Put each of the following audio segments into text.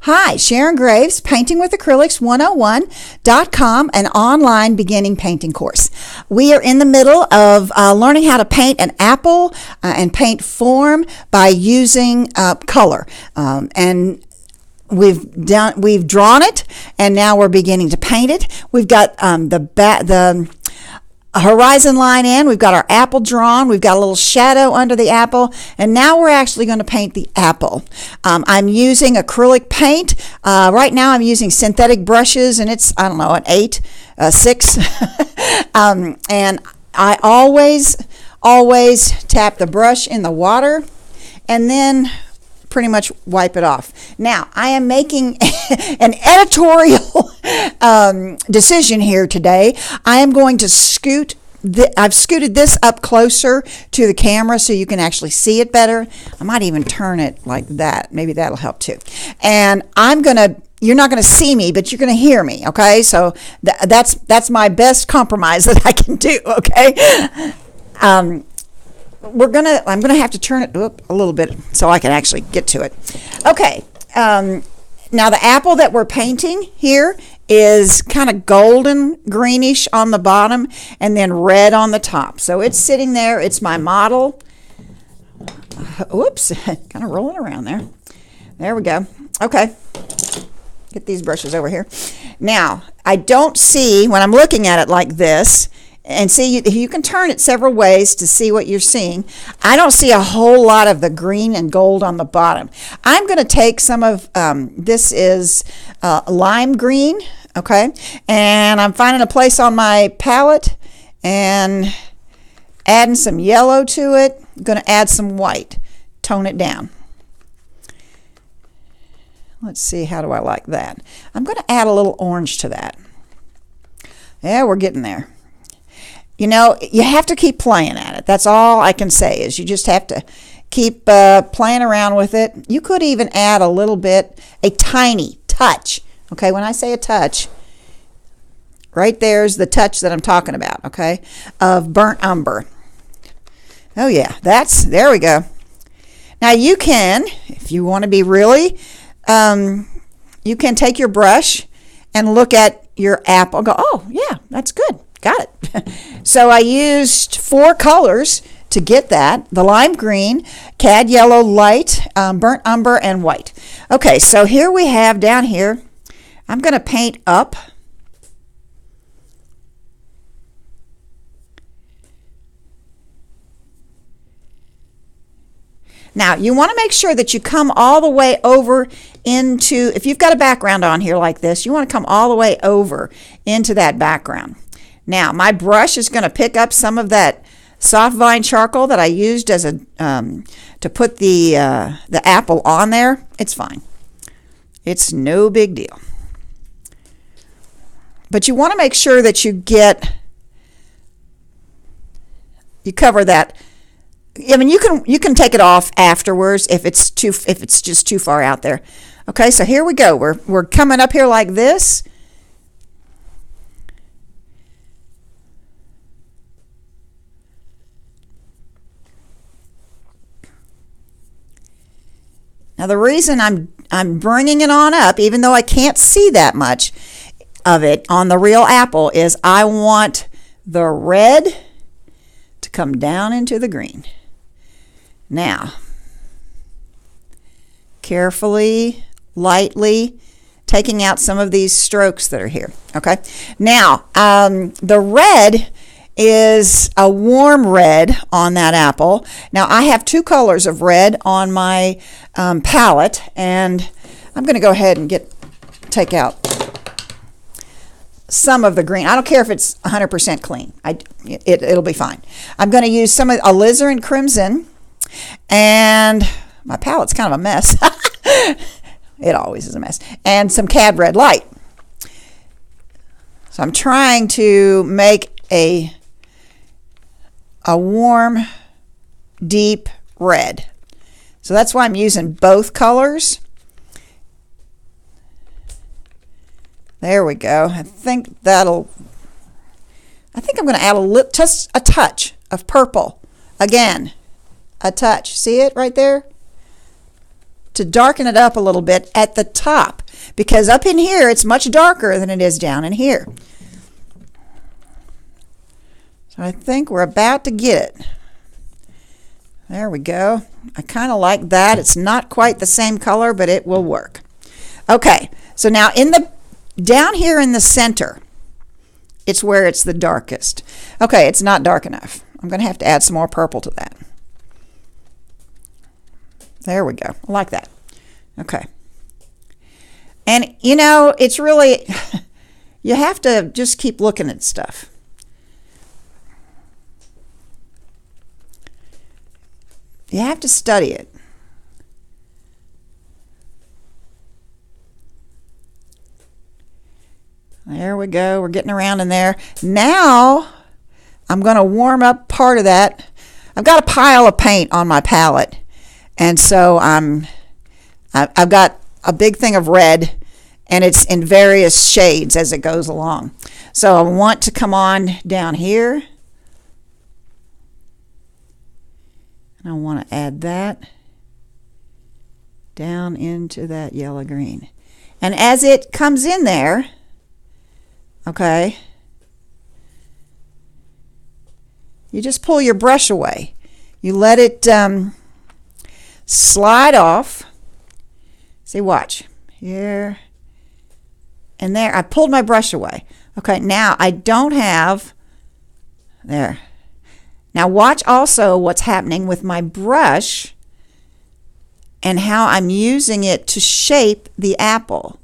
Hi, Sharon Graves, paintingwithacrylics101.com, an online beginning painting course. We are in the middle of learning how to paint an apple and paint form by using color. And we've drawn it, and now we're beginning to paint it. We've got the horizon line in, we've got our apple drawn, we've got a little shadow under the apple, and now we're actually going to paint the apple. I'm using acrylic paint. Right now I'm using synthetic brushes, and it's, I don't know, an 8, 6. And I always tap the brush in the water and then pretty much wipe it off. Now, I am making an editorial decision here today. I am going to I've scooted this up closer to the camera so you can actually see it better. I might even turn it like that. Maybe that'll help too. And you're not going to see me, but you're going to hear me, okay? So that's my best compromise that I can do, okay? I'm gonna have to turn it up a little bit so I can actually get to it. Okay, now the apple that we're painting here is kind of golden greenish on the bottom and then red on the top. So it's sitting there. It's my model. Whoops, kind of rolling around there. There we go. Okay, get these brushes over here. Now, I don't see, when I'm looking at it like this, and see, you can turn it several ways to see what you're seeing. I don't see a whole lot of the green and gold on the bottom. I'm going to take some of, this is lime green, okay? And I'm finding a place on my palette and adding some yellow to it. I'm going to add some white, tone it down. Let's see, how do I like that? I'm going to add a little orange to that. Yeah, we're getting there. You know, you have to keep playing at it. That's all I can say, is you just have to keep playing around with it. You could even add a little bit, a tiny touch. Okay, when I say a touch, right there's the touch that I'm talking about, okay, of burnt umber. Oh yeah, there we go. Now you can, if you want to be really, you can take your brush and look at your apple and go, oh yeah, that's good. Got it. So I used 4 colors to get that. The lime green, cad yellow light, burnt umber, and white. Okay, so here we have down here, I'm going to paint up. Now, you want to make sure that you come all the way over into, if you've got a background on here like this, you want to come all the way over into that background. Now, my brush is going to pick up some of that soft vine charcoal that I used as a to put the apple on there. It's fine. It's no big deal. But you want to make sure that you cover that. I mean, you can take it off afterwards if it's just too far out there. Okay, so here we go. We're coming up here like this. Now the reason I'm bringing it on up, even though I can't see that much of it on the real apple, is I want the red to come down into the green. Now, carefully, lightly, taking out some of these strokes that are here. Okay. Now, the red is a warm red on that apple. Now I have 2 colors of red on my palette, and I'm going to go ahead and take out some of the green. I don't care if it's 100% clean. It'll be fine. I'm going to use some of alizarin crimson, and my palette's kind of a mess. It always is a mess. And some cad red light. So I'm trying to make a warm, deep red. So that's why I'm using both colors. There we go. I think I'm going to add just a touch of purple. Again, a touch. See it right there? to darken it up a little bit at the top, because up in here it's much darker than it is down in here. So I think we're about to get it. There we go. I kind of like that. It's not quite the same color, but it will work. Okay, so now down here in the center, it's where it's the darkest. Okay, it's not dark enough. I'm going to have to add some more purple to that. There we go. I like that. Okay. And, you know, it's really, you have to just keep looking at stuff. You have to study it. There we go. We're getting around in there. Now, I'm going to warm up part of that. I've got a pile of paint on my palette, and so I've got a big thing of red, and it's in various shades as it goes along. So I want to come on down here, and I want to add that down into that yellow green. And as it comes in there, okay, you just pull your brush away. You let it slide off. See, watch. Here and there. I pulled my brush away. Okay, now I don't have, there. Now watch also what's happening with my brush and how I'm using it to shape the apple.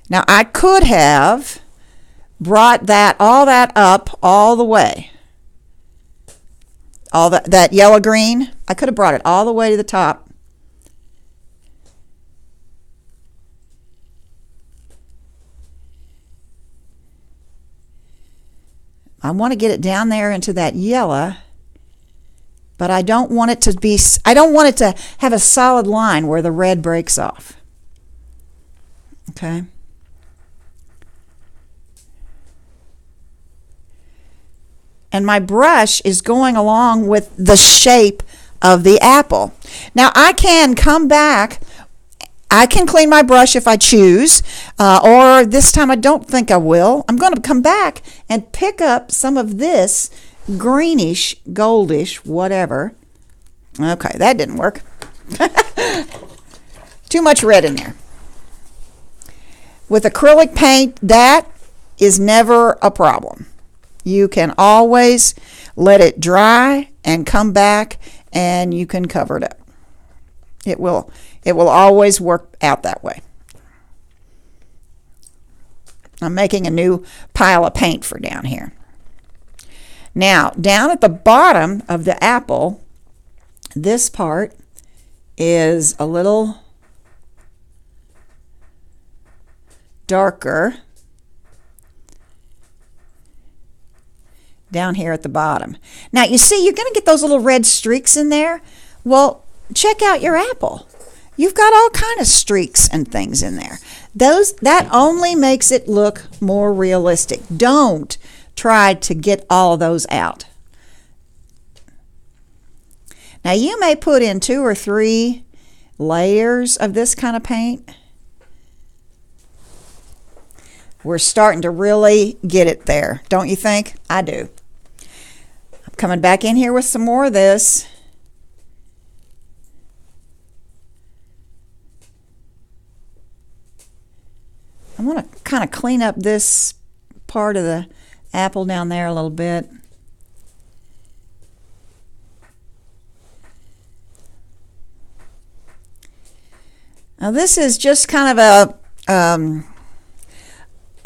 Now I could have brought all that up all the way. All that yellow green, I could have brought it all the way to the top. I want to get it down there into that yellow, but I don't want it to have a solid line where the red breaks off. Okay. And my brush is going along with the shape of the apple. Now I can come back, I can clean my brush if I choose, or this time I don't think I will. I'm going to come back and pick up some of this greenish, goldish, whatever. Okay, that didn't work. Too much red in there. With acrylic paint, that is never a problem. You can always let it dry and come back and you can cover it up. It will always work out that way. I'm making a new pile of paint for down here. Now, down at the bottom of the apple, this part is a little darker. Down here at the bottom. Now you see you're going to get those little red streaks in there. Well, check out your apple. You've got all kind of streaks and things in there. That only makes it look more realistic. Don't try to get all of those out. Now you may put in 2 or 3 layers of this kind of paint. We're starting to really get it there, don't you think? I do. I'm coming back in here with some more of this. I want to kind of clean up this part of the apple down there a little bit. Now this is just kind of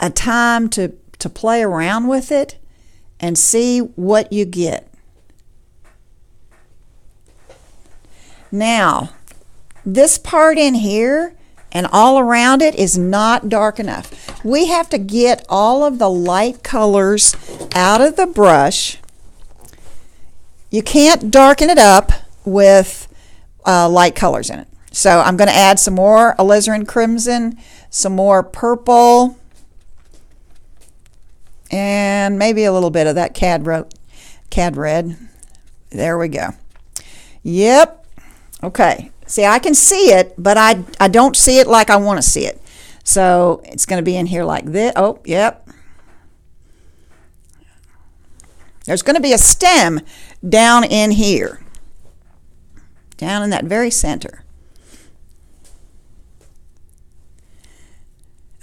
a time to play around with it and see what you get. Now, this part in here and all around it is not dark enough. We have to get all of the light colors out of the brush. You can't darken it up with light colors in it. So I'm going to add some more alizarin crimson, some more purple, and maybe a little bit of that cad red. There we go. Yep. Okay. See, I can see it, but I don't see it like I want to see it. So it's going to be in here like this. Oh, yep. There's going to be a stem down in here, down in that very center.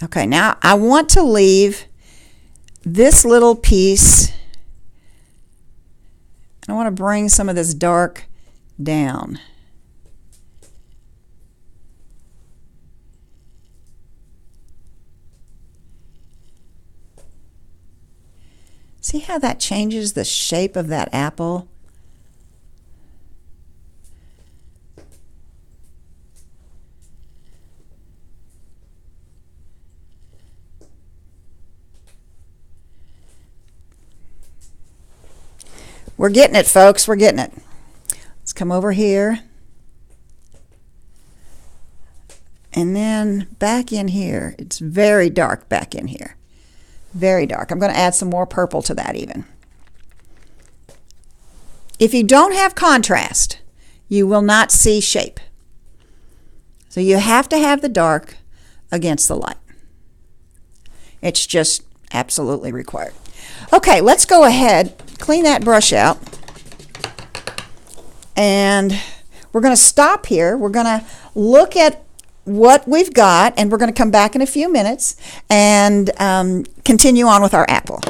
Okay, now I want to leave this little piece. I want to bring some of this dark down. See how that changes the shape of that apple? We're getting it, folks. We're getting it. Let's come over here. And then back in here. It's very dark back in here. Very dark. I'm going to add some more purple to that even. If you don't have contrast, you will not see shape. So you have to have the dark against the light. It's just absolutely required. Okay, let's go ahead, clean that brush out. And we're going to stop here. We're going to look at what we've got, and we're going to come back in a few minutes and continue on with our apple.